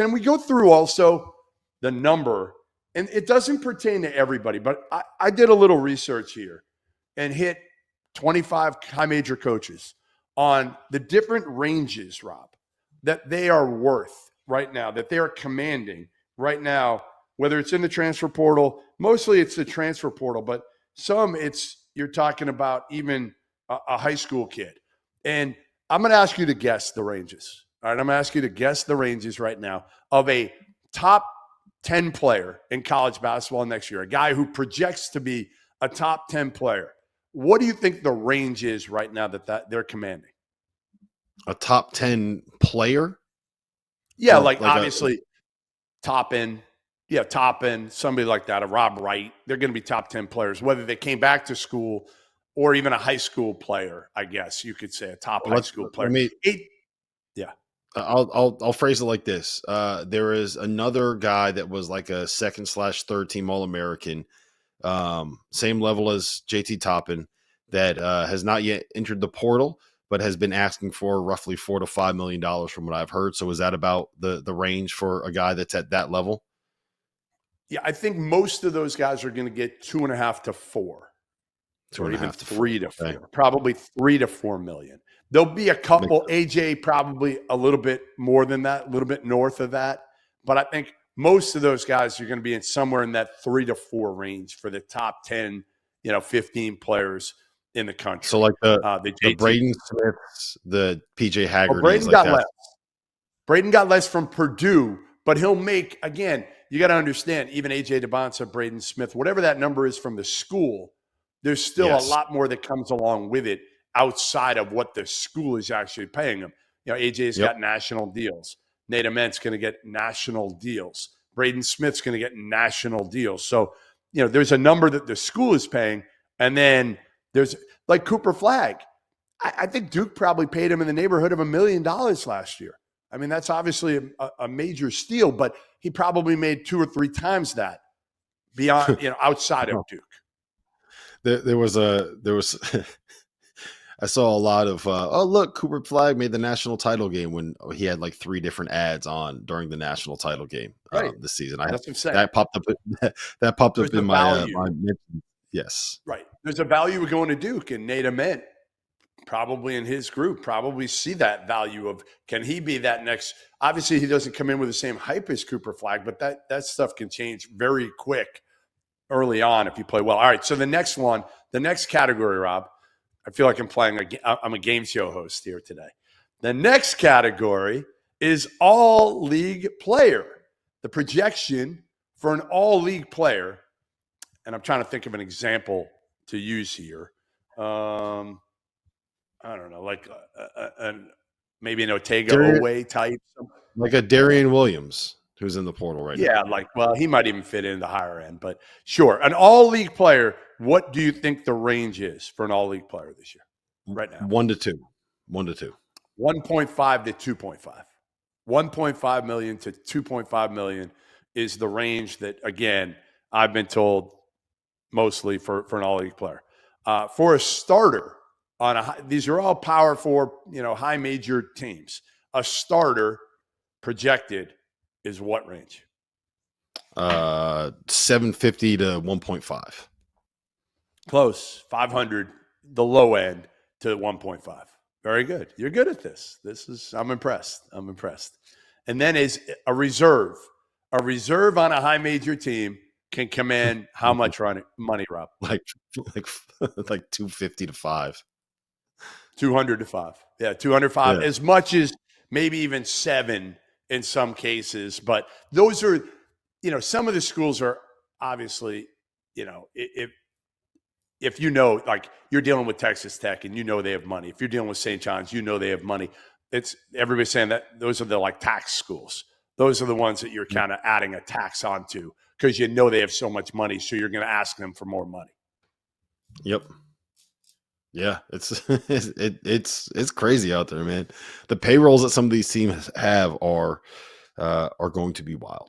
Can we go through also the number? And it doesn't pertain to everybody, but I did a little research here and hit 25 high major coaches on the different ranges, Rob, that they are worth right now, that they are commanding right now, whether it's in the transfer portal. Mostly it's the transfer portal, but some you're talking about even a high school kid. And I'm going to ask you to guess the ranges. All right, I'm going to ask you to guess the ranges right now of a top 10 player in college basketball next year, a guy who projects to be a top 10 player. What do you think the range is right now that they're commanding? A top 10 player? Yeah, like obviously top end. Yeah, top end, somebody like that, a Rob Wright. They're going to be top 10 players, whether they came back to school or even a high school player, I guess you could say, a top high school player. Yeah. I'll phrase it like this. There is another guy that was like a second/third team All-American, same level as JT Toppin, that has not yet entered the portal, but has been asking for roughly $4 to $5 million from what I've heard. So is that about the range for a guy that's at that level? Yeah, I think most of those guys are going to get 2.5 to 4. Or even 3 to 4, probably 3 to 4 million. There'll be a couple, AJ probably a little bit more than that, a little bit north of that. But I think most of those guys are going to be in somewhere in that 3 to 4 range for the top 10, 15 players in the country. So like the Braden Smiths, the PJ Haggard. Well, Braden got less. Braden got less from Purdue, but he'll make, again, you got to understand, even AJ DeBonsa, Braden Smith, whatever that number is from the school, there's still a lot more that comes along with it outside of what the school is actually paying them. AJ's got national deals. Nate Ament's going to get national deals. Braden Smith's going to get national deals. So, there's a number that the school is paying. And then there's like Cooper Flagg. I think Duke probably paid him in the neighborhood of $1 million last year. I mean, that's obviously a major steal, but he probably made 2 or 3 times that beyond, outside of Duke. There was I saw a lot of look, Cooper Flagg made the national title game when he had like 3 different ads on during the national title game this season. That's what I'm saying. That popped up in my yes. Right. There's a value of going to Duke, and Nate Ament probably in his group probably see that value of, can he be that next? Obviously, he doesn't come in with the same hype as Cooper Flagg, but that stuff can change very quick early on if you play well. All right, so the next category, Rob, I feel like I'm a game show host here today. The next category is all-league player. The projection for an all-league player, and I'm trying to think of an example to use here. I don't know, like maybe an Otega Oweh type. Like a Darian Williams, who's in the portal right now. Yeah, he might even fit in the higher end, but sure. An all-league player, what do you think the range is for an all-league player this year right now? 1 to 2. 1 to 2. 1.5 to 2.5. 1.5 million to 2.5 million is the range that, again, I've been told mostly for an all-league player. For a starter, these are all Power 4, high major teams. A starter projected is what range? 750 to 1.5. Close. 500, the low end to 1.5. Very good. You're good at this. I'm impressed. And then is a reserve. A reserve on a high major team can command how much money, Rob? Like 250 to 5. 200 to 5. Yeah, 205. Yeah. As much as maybe even 7 in some cases. But those are, some of the schools are obviously, if like you're dealing with Texas Tech and they have money. If you're dealing with St. John's, they have money. It's everybody's saying that those are the like tax schools. Those are the ones that you're kind of adding a tax onto because they have so much money. So you're going to ask them for more money. Yep. Yeah, it's crazy out there, man. The payrolls that some of these teams have are going to be wild.